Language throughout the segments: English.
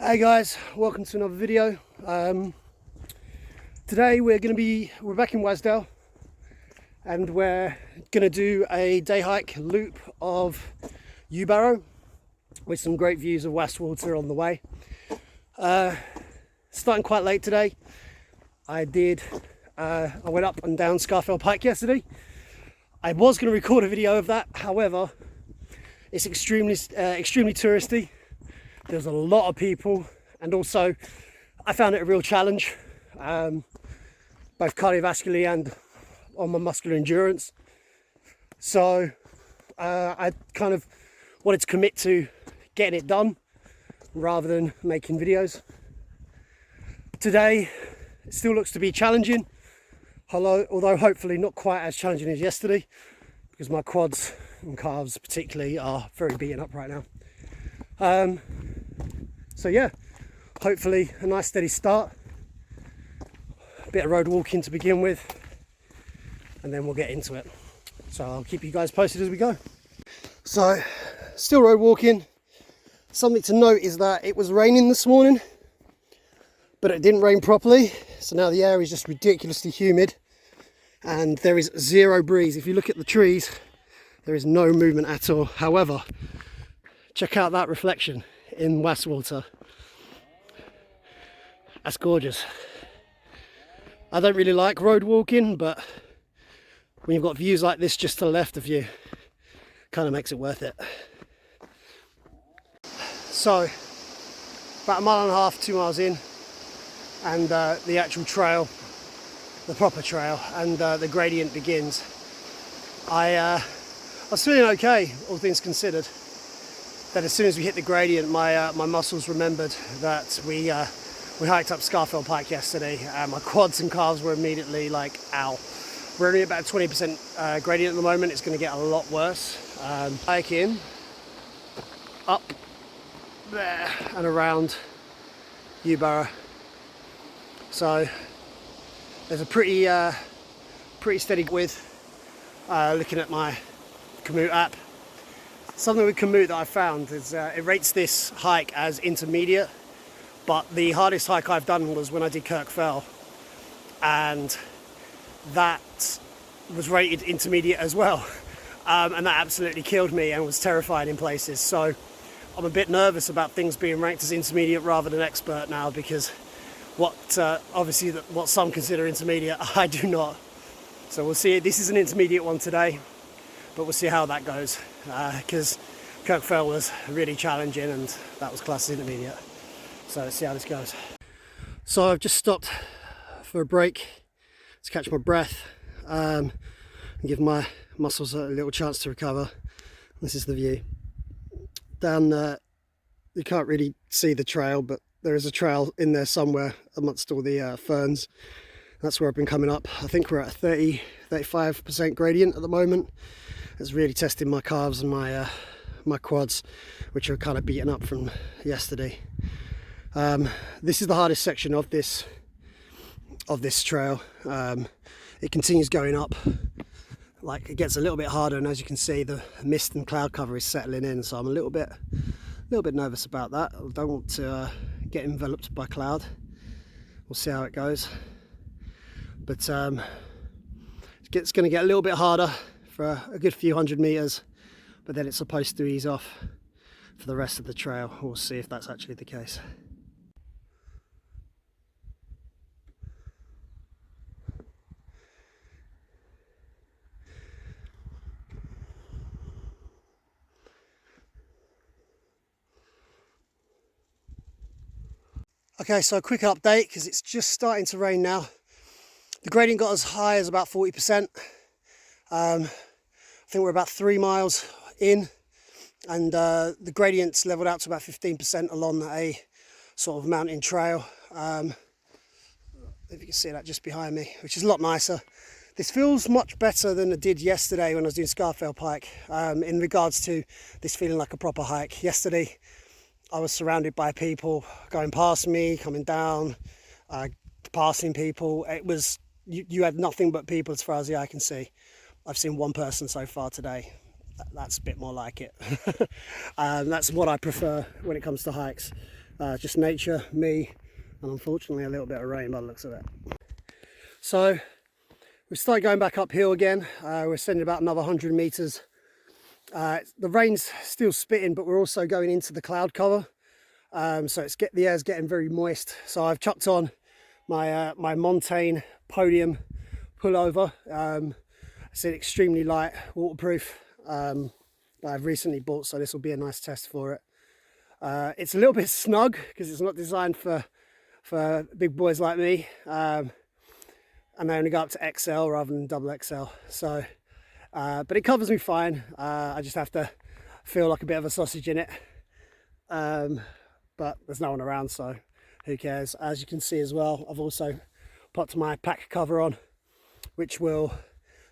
Hey guys, welcome to another video. Today we're back in Wasdale and we're gonna do a day hike loop of Yewbarrow with some great views of Westwater on the way. Starting quite late today. I went up and down Scarfell Pike yesterday. I was going to record a video of that, however it's extremely touristy. There's a lot of people, and also I found it a real challenge, both cardiovascularly and on my muscular endurance. So I kind of wanted to commit to getting it done rather than making videos. Today it still looks to be challenging, although hopefully not quite as challenging as yesterday, because my quads and calves particularly are very beaten up right now. So yeah, hopefully a nice steady start, a bit of road walking to begin with, and then we'll get into it. So I'll keep you guys posted as we go. So still road walking. Something to note is that it was raining this morning, but it didn't rain properly, so now the air is just ridiculously humid and there is zero breeze. If you look at the trees, there is no movement at all. However, check out that reflection in Westwater. That's gorgeous. I don't really like road walking, but when you've got views like this just to the left of you, kind of makes it worth it. So about 1.5 miles, 2 miles in, and the actual trail, the proper trail, and the gradient begins. I was feeling okay, all things considered. Then as soon as we hit the gradient, my muscles remembered that we hiked up Scarfell Pike yesterday, and my quads and calves were immediately like, ow. We're only about 20% gradient at the moment. It's going to get a lot worse. Hiking up there and around Yewbarrow. So there's a pretty steady width. Looking at my Komoot app, something with Komoot that I found is it rates this hike as intermediate, but the hardest hike I've done was when I did Kirkfell, and that was rated intermediate as well, and that absolutely killed me and was terrifying in places. So I'm a bit nervous about things being ranked as intermediate rather than expert now, because obviously what some consider intermediate, I do not. So we'll see. This is an intermediate one today, but we'll see how that goes, because Kirkfell was really challenging and that was classed as intermediate. So let's see how this goes. So I've just stopped for a break to catch my breath, and give my muscles a little chance to recover. This is the view. Down there, you can't really see the trail, but there is a trail in there somewhere amongst all the ferns. That's where I've been coming up. I think we're at a 35% gradient at the moment. It's really testing my calves and my quads, which are kind of beaten up from yesterday. This is the hardest section of this trail. It continues going up, like it gets a little bit harder, and as you can see, the mist and cloud cover is settling in, so I'm a little bit nervous about that. I don't want to get enveloped by cloud. We'll see how it goes, but it's going to get a little bit harder for a good few hundred meters, but then it's supposed to ease off for the rest of the trail. We'll see if that's actually the case. Okay, so a quick update, because it's just starting to rain now. The gradient got as high as about 40%. I think we're about 3 miles in, and the gradient's leveled out to about 15% along a sort of mountain trail. If you can see that just behind me, which is a lot nicer. This feels much better than it did yesterday when I was doing Scarfell Pike, in regards to this feeling like a proper hike. Yesterday I was surrounded by people going past me, coming down, passing people. It was, you had nothing but people as far as the eye can see. I've seen one person so far today. That's a bit more like it. That's what I prefer when it comes to hikes. Just nature, me, and unfortunately a little bit of rain by the looks of it. So we started going back uphill again. We're ascending about another 100 meters. The rain's still spitting, but we're also going into the cloud cover. So the air's getting very moist. So I've chucked on my my Montane Podium Pullover. It's an extremely light, waterproof, that I've recently bought, so this will be a nice test for it. It's a little bit snug because it's not designed for big boys like me, and they only go up to XL rather than double XL. So, but it covers me fine. I just have to feel like a bit of a sausage in it. But there's no one around, so who cares? As you can see as well, I've also put my pack cover on, which will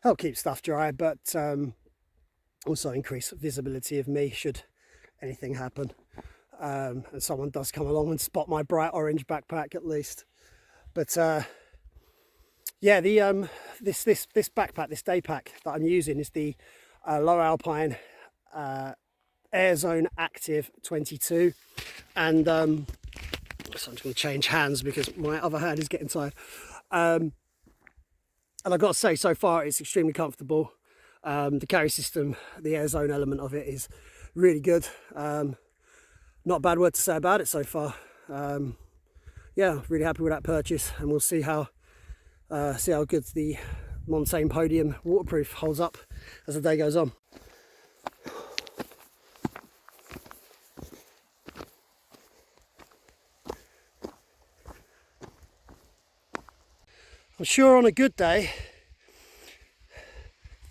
help keep stuff dry, but also increase visibility of me should anything happen. And someone does come along and spot my bright orange backpack at least. But yeah, the this backpack, this Daypack that I'm using is the Lowe Alpine Airzone Active 22, and so I'm just going to change hands because my other hand is getting tired. And I've got to say, so far it's extremely comfortable. The carry system, the Airzone element of it is really good. Not a bad word to say about it so far. Yeah, really happy with that purchase, and we'll see how good the Montane Podium waterproof holds up as the day goes on. I'm sure on a good day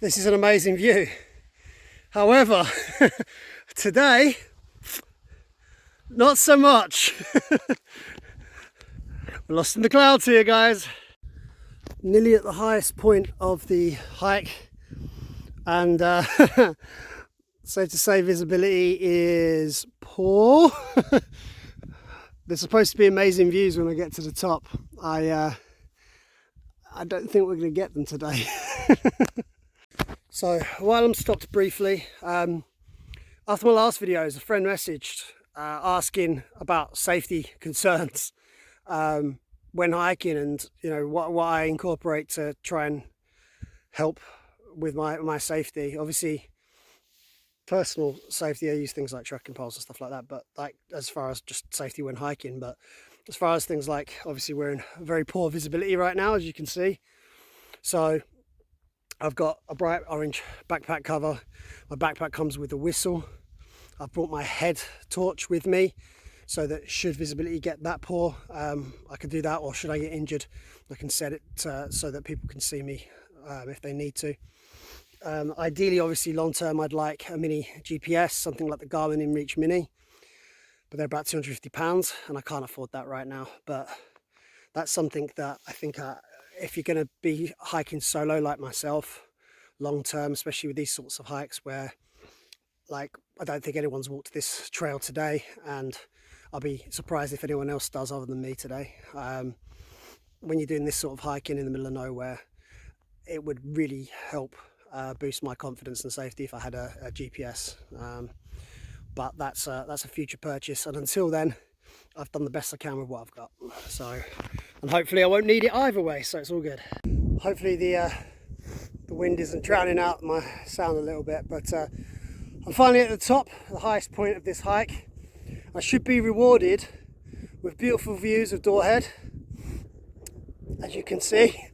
this is an amazing view. However, today, not so much. We're lost in the clouds here, guys. Nearly at the highest point of the hike, and safe to say visibility is poor. There's supposed to be amazing views when I get to the top. I don't think we're going to get them today. So while I'm stopped briefly, after my last videos, a friend messaged asking about safety concerns when hiking, and you know what I incorporate to try and help with my safety. Obviously, personal safety, I use things like trekking poles and stuff like that, but like as far as just safety when hiking. But as far as things like, obviously we're in very poor visibility right now, as you can see. So I've got a bright orange backpack cover. My backpack comes with a whistle. I've brought my head torch with me, so that should visibility get that poor, I can do that, or should I get injured, I can set it so that people can see me if they need to. Ideally, obviously long term, I'd like a mini GPS, something like the Garmin InReach Mini, but they're about £250 and I can't afford that right now. But that's something that I think if you're going to be hiking solo like myself long term, especially with these sorts of hikes where, like, I don't think anyone's walked this trail today, and I'll be surprised if anyone else does other than me today. When you're doing this sort of hiking in the middle of nowhere, it would really help boost my confidence and safety if I had a GPS. But that's a future purchase, and until then I've done the best I can with what I've got. So, and hopefully I won't need it either way, so it's all good. Hopefully the wind isn't drowning out my sound a little bit, but I'm finally at the top, the highest point of this hike. I should be rewarded with beautiful views of Dorhead. As you can see,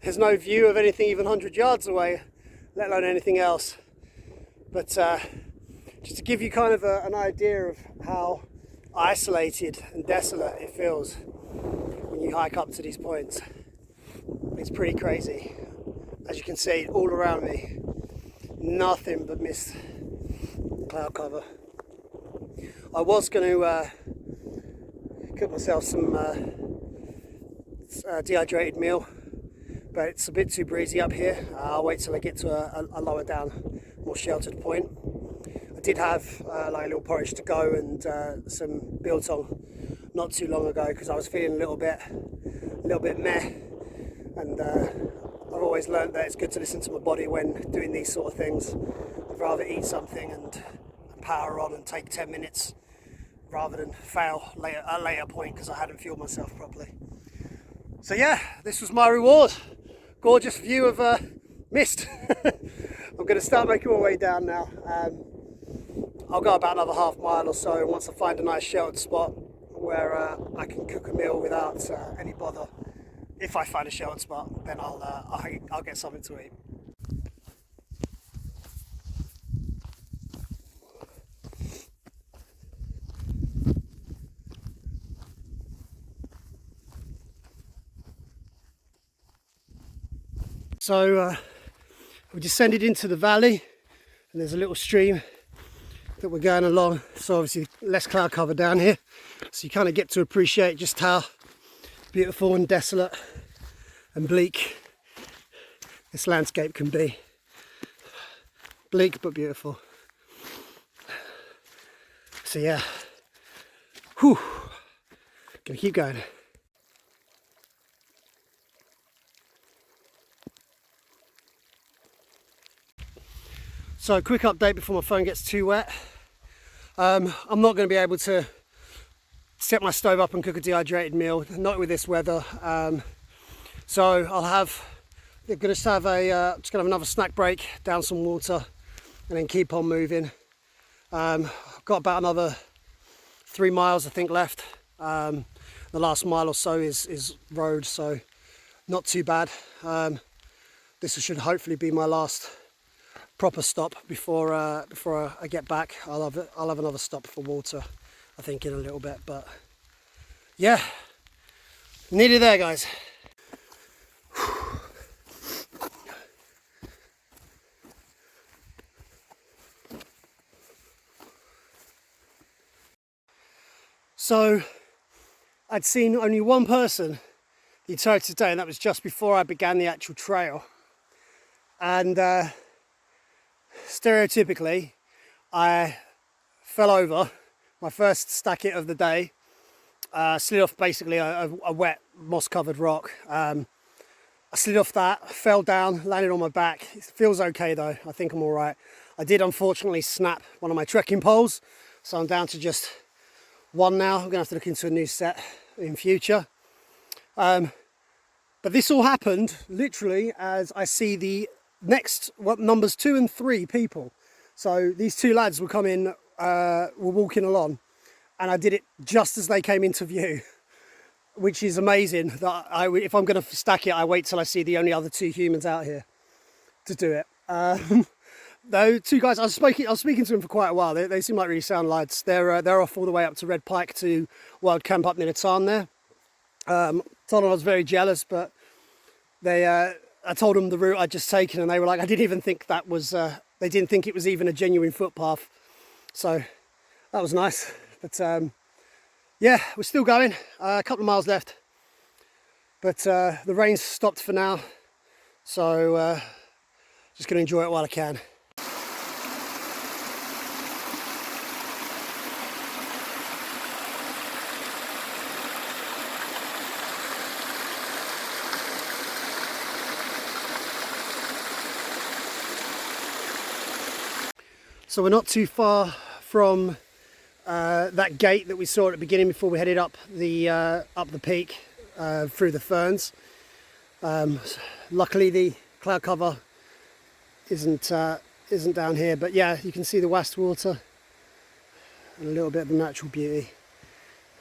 there's no view of anything even 100 yards away, let alone anything else. But just to give you kind of an idea of how isolated and desolate it feels when you hike up to these points, it's pretty crazy. As you can see, all around me, nothing but mist, cloud cover. I was going to cook myself some dehydrated meal, but it's a bit too breezy up here. I'll wait till I get to a lower down, more sheltered point. I did have like a little porridge to go and some biltong not too long ago, because I was feeling a little bit meh, and I've always learned that it's good to listen to my body when doing these sort of things. I'd rather eat something and power on and take 10 minutes rather than fail at a later point because I hadn't fueled myself properly. So yeah, this was my reward. Gorgeous view of mist. I'm going to start making my way down now. I'll go about another half mile or so once I find a nice sheltered spot where I can cook a meal without any bother. If I find a sheltered spot, then I'll get something to eat. So we descended into the valley, and there's a little stream that we're going along. So obviously less cloud cover down here, so you kind of get to appreciate just how beautiful and desolate and bleak this landscape can be. Bleak but beautiful. So yeah, whew, gonna keep going. So a quick update before my phone gets too wet. I'm not going to be able to set my stove up and cook a dehydrated meal, not with this weather. So I'm going to have another snack break, down some water, and then keep on moving. I've got about another 3 miles I think left. The last mile or so is road, so not too bad. This should hopefully be my last proper stop before I get back. I'll have another stop for water, I think, in a little bit. But yeah, nearly there, guys. So I'd seen only one person the entirety today, and that was just before I began the actual trail. And stereotypically, I fell over my first stack it of the day, slid off basically a wet moss-covered rock. I slid off that, fell down, landed on my back. It feels okay though, I think I'm all right. I did unfortunately snap one of my trekking poles, so I'm down to just one now. I'm gonna have to look into a new set in future. But this all happened literally as I see the next numbers 2 and 3 people. So these two lads were walking along, and I did it just as they came into view, which is amazing. That if I'm going to stack it, I wait till I see the only other 2 humans out here to do it. Those 2 guys, I was speaking to them for quite a while. They seem like really sound lads. They're off all the way up to Red Pike to Wild Camp up near the Tarn there. Told them I was very jealous, but I told them the route I'd just taken, and they were like, I didn't even think that was, they didn't think it was even a genuine footpath. So that was nice. But yeah, we're still going, a couple of miles left. But the rain's stopped for now. So just gonna enjoy it while I can. So we're not too far from that gate that we saw at the beginning before we headed up the peak through the ferns. Luckily the cloud cover isn't down here, but yeah, you can see the Wast water and a little bit of the natural beauty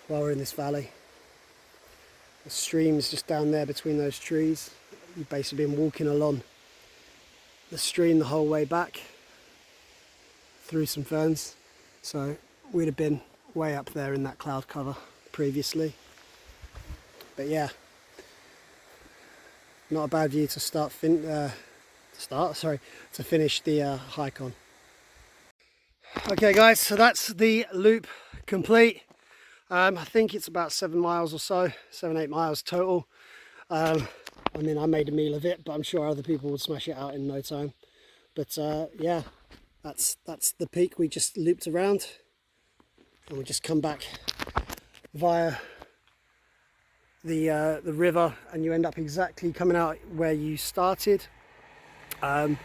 while we're in this valley. The stream's just down there between those trees. We've basically been walking along the stream the whole way back through some ferns, so we'd have been way up there in that cloud cover previously. But yeah, not a bad view to finish the hike on. Okay guys, so that's the loop complete. I think it's about 7 miles or so, 7-8 miles total. I mean, I made a meal of it, but I'm sure other people would smash it out in no time. But yeah, that's the peak we just looped around, and we just come back via the river, and you end up exactly coming out where you started. As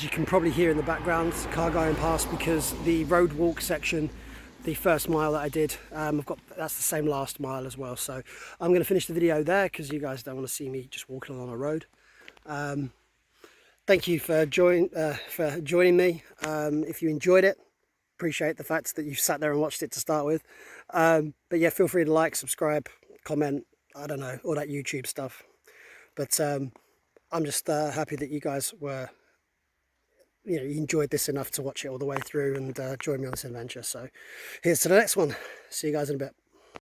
you can probably hear in the background, car going past, because the road walk section the first mile that I did. That's the same last mile as well. So I'm going to finish the video there because you guys don't want to see me just walking along a road. Thank you for joining me. If you enjoyed it, appreciate the fact that you've sat there and watched it to start with. But yeah, feel free to like, subscribe, comment, I don't know, all that YouTube stuff. But I'm just happy that you guys were, you enjoyed this enough to watch it all the way through and join me on this adventure. So here's to the next one. See you guys in a bit.